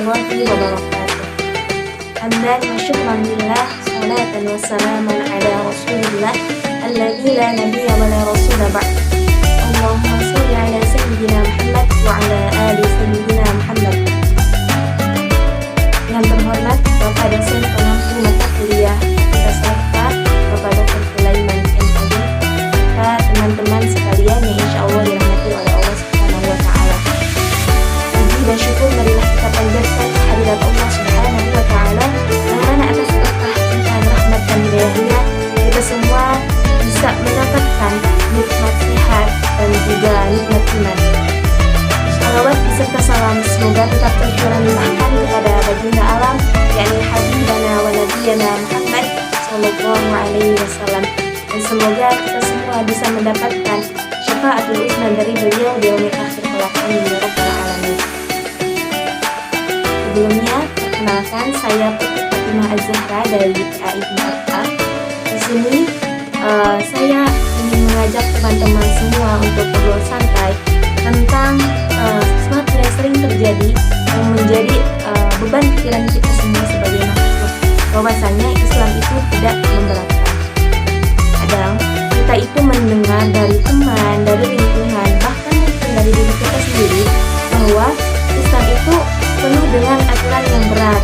warahmatullahi wabarakatuh. Hamdan wa syukran lillah, salatan wa salaman ala rasulillah alladzi la nabiyya wa la rasula ba'd. Allahumma shalli ala sayyidina Muhammad wa ala ali sayyidina Muhammad. Yang terhormat Bapak dosen pengampu mata kuliah beserta Bapak Dr. Sulaiman MPD, teman-teman sekalian yang insya Allah dirahmati oleh Allah Subhanahu wa Ta'ala. Puji dan syukur marilah kita panjatkan kehadirat Allah Subhanahu wa Ta'ala, yang mana atas berkah dan rahmat dan hidayahnya kita semua bisa mendapatkan nikmat sehat dan juga nikmat iman. Salawat beserta salam semoga tetap tercurah limpahkan kepada baginda alam, yakni Habibana wa Nabiyana Muhammad Sallallahu Alaihi Wasallam, dan semoga kita semua bisa mendapatkan syafaatul uzma dari beliau di yaumil akhir kelak. Amin ya rabbal alamin. Sebelumnya, perkenalkan saya Putri Fatimah Az-Zahra dari PAI 4A. Di sini saya ingin mengajak teman-teman semua untuk ngobrol santai tentang sesuatu yang sering terjadi yang menjadi beban pikiran kita semua sebagai makhluk, bahwasanya Islam itu tidak memberatkan. Kadang kita itu mendengar dari teman, dari lingkungan, bahkan mungkin dari diri kita sendiri, bahwa Islam itu penuh dengan aturan yang berat,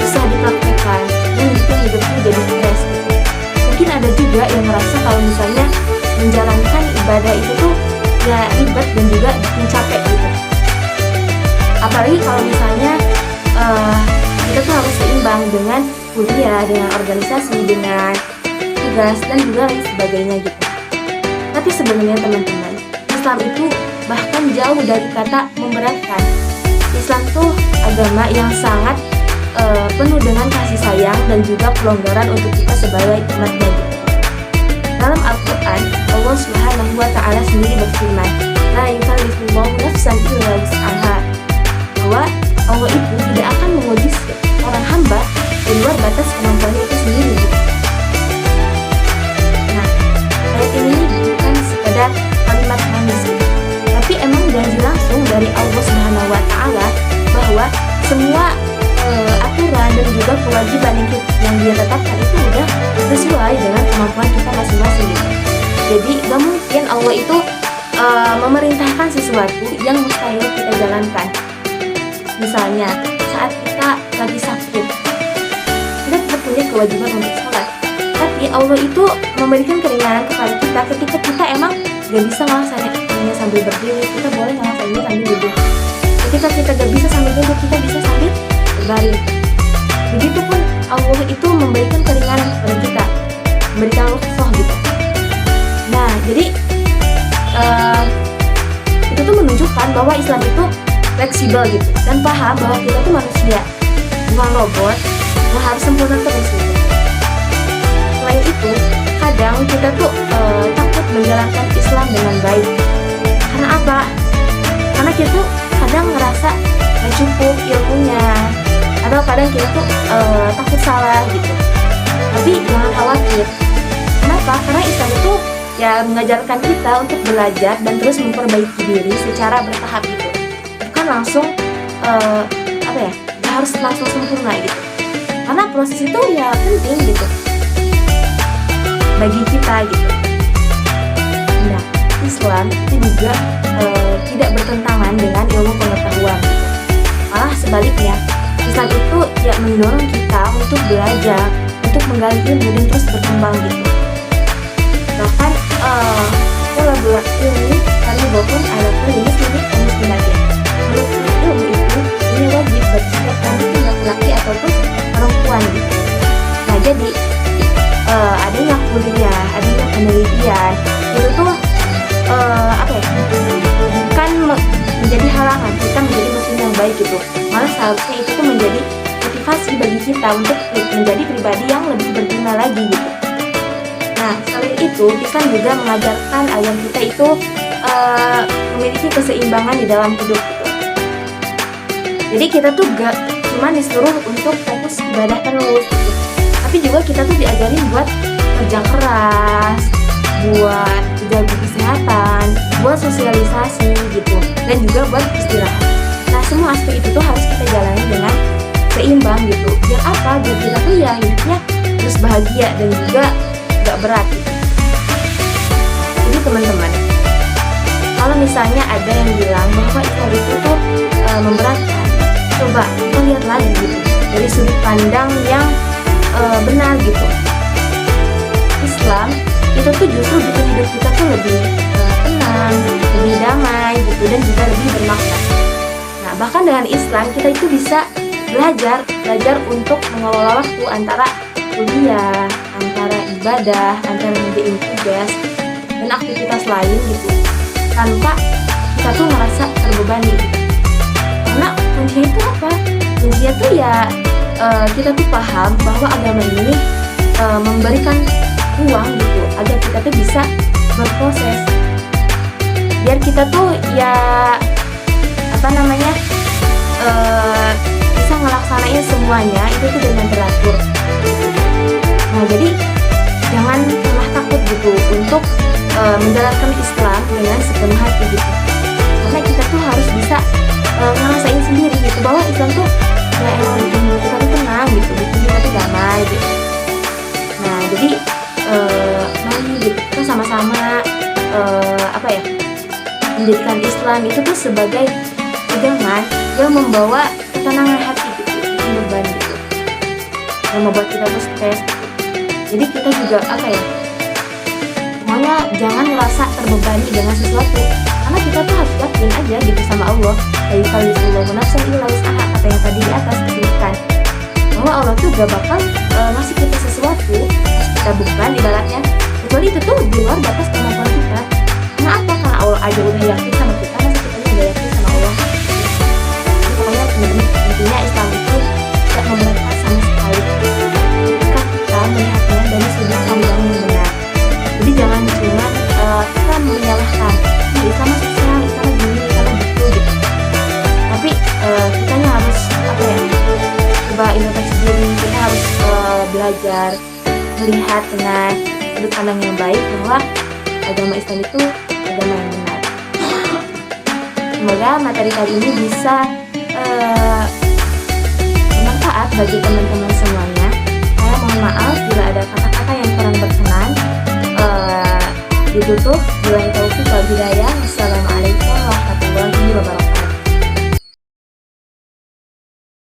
susah dipraktikkan, dan bikin hidupnya jadi stres. Mungkin ada juga yang merasa kalau misalnya menjalankan ibadah itu tuh ya ribet dan juga bikin capek gitu. Apalagi kalau misalnya kita tuh harus seimbang dengan kuliah, dengan organisasi, dengan tugas dan juga lain sebagainya gitu. Tapi sebenarnya teman-teman, Islam itu bahkan jauh dari kata memberatkan. Islam tuh agama yang sangat penuh dengan kasih sayang dan juga pelonggaran untuk kita sebagai umatnya gitu. Dalam Al-Quran, Allah Subhanahu wa Ta'ala sendiri berfirman, la yukallifullahu nafsan illa wus'aha, bahwa Allah itu tidak akan menguji orang hamba di luar batas kemampuannya itu sendiri. Nah, ayat ini bukan sekedar kalimat manis, tapi emang janji langsung dari Allah Subhanahu wa Ta'ala bahwa semua aturan dan juga kewajiban yang dia tetapkan itu udah sesuai dengan kemampuan kita masing-masing gitu. Jadi gak mungkin Allah itu memerintahkan sesuatu yang mustahil kita jalankan. Misalnya saat kita lagi sakit, kita tetap punya kewajiban untuk sholat, tapi Allah itu memberikan keringanan kepada kita ketika kita emang gak bisa ngelaksanainnya sambil berdiri, kita boleh ngelaksanainnya sambil duduk. Ketika kita gak bisa sambil duduk, kita bisa sambil berbaring. Begitupun Allah itu memberikan keringanan kepada kita, memberikan rukhsah gitu. Nah, jadi itu tuh menunjukkan bahwa Islam itu fleksibel gitu, dan paham bahwa kita tuh manusia, bukan robot yang harus sempurna terus gitu. Selain itu, kadang kita tuh takut menjalankan Islam dengan baik. Karena apa? Karena kita tuh kadang ngerasa gak cukup ilmunya, atau kadang kita tuh takut salah gitu. Tapi jangan khawatir. Kenapa? Karena Islam itu ya mengajarkan kita untuk belajar dan terus memperbaiki diri secara bertahap gitu. Bukan langsung harus langsung sempurna gitu. Karena proses itu ya penting gitu bagi kita gitu. Nah, Islam itu juga tidak bertentangan dengan ilmu pengetahuan gitu. Malah sebaliknya, Islam itu ya mendorong kita untuk belajar, untuk menggali ilmu dan terus berkembang gitu. Bahkan kolaborasi ilmu kami bahkan ada klinis milik muslimatin. Menurut ilmu itu ini wajib bagi setiap kami laki-laki ataupun perempuan gitu. Nah, jadi adanya kuliah, adanya penelitian itu tuh bukan menjadi halangan kita menjadi muslim yang baik gitu. Malah seharusnya itu tuh menjadi motivasi bagi kita untuk menjadi pribadi yang lebih berguna lagi gitu. Nah, selain itu Islam juga mengajarkan agar kita itu memiliki keseimbangan di dalam hidup gitu. Jadi kita tuh gak cuma disuruh untuk fokus ibadah terus gitu, tapi juga kita tuh diajarin buat kerja keras, buat jaga kesehatan, buat sosialisasi gitu, dan juga buat istirahat. Nah, semua aspek itu tuh harus kita jalani dengan seimbang gitu. Biar apa? Biar kita tuh ya hidupnya terus bahagia dan juga gak berat gitu. Jadi teman-teman, kalau misalnya ada yang bilang bahwa Islam itu tuh memberatkan, coba kita lihat lagi gitu dari sudut pandang yang benar gitu. Islam itu tuh justru bikin hidup kita tuh lebih tenang, lebih damai gitu, dan juga lebih bermakna. Nah, bahkan dengan Islam kita itu bisa belajar untuk mengelola waktu antara kuliah, antara ibadah, antara ngerjain tugas dan aktivitas lain gitu, tanpa kita tuh merasa terbebani. Karena kuncinya itu apa? Kuncinya tuh ya kita tuh paham bahwa agama ini memberikan ruang gitu agar kita tuh bisa berproses, biar kita tuh ya bisa ngelaksanain semuanya itu tuh dengan teratur. Nah, jadi jangan pernah takut gitu untuk menjalankan Islam dengan sepenuh hati gitu, karena kita tuh harus bisa ngerasain sendiri gitu bahwa Islam tuh ya emang bikin kita tuh tenang gitu, bikin kita tuh damai gitu. Nah, jadi mari gitu kita sama-sama menjadikan Islam itu tuh sebagai pegangan yang membawa ketenangan hati gitu, bukan beban gitu, yang membuat kita tuh stres gitu. Jadi kita juga pokoknya jangan ngerasa terbebani dengan sesuatu, karena kita tuh harus yakin aja gitu sama Allah. Dari kalimatullah nafsan illa wus'aha, kata yang tadi di atas disebutkan bahwa Allah tuh gak bakal ngasih kita sesuatu, harus kita bukan ibaratnya, kecuali itu tuh di luar batas kemampuan kita. Karena apa? Karena Allah aja udah yakin sama kita, masa kita gak yakin sama Allah? Jadi pokoknya intinya Islam itu tidak memberatkan sama sekali ketika kita melihatnya dari sudut pandang yang benar. Jadi jangan cuma kita menyalahkan Islam susah, Islam gini, Islam gitu gitu. Tapi kitanya harus coba introspeksi diri. Kita harus belajar melihat dengan sudut pandang yang baik bahwa agama Islam itu agama yang benar. Semoga materi kali ini bisa bermanfaat bagi teman-teman semuanya. Saya mohon maaf bila ada kata-kata yang kurang berkenan. Ditutup.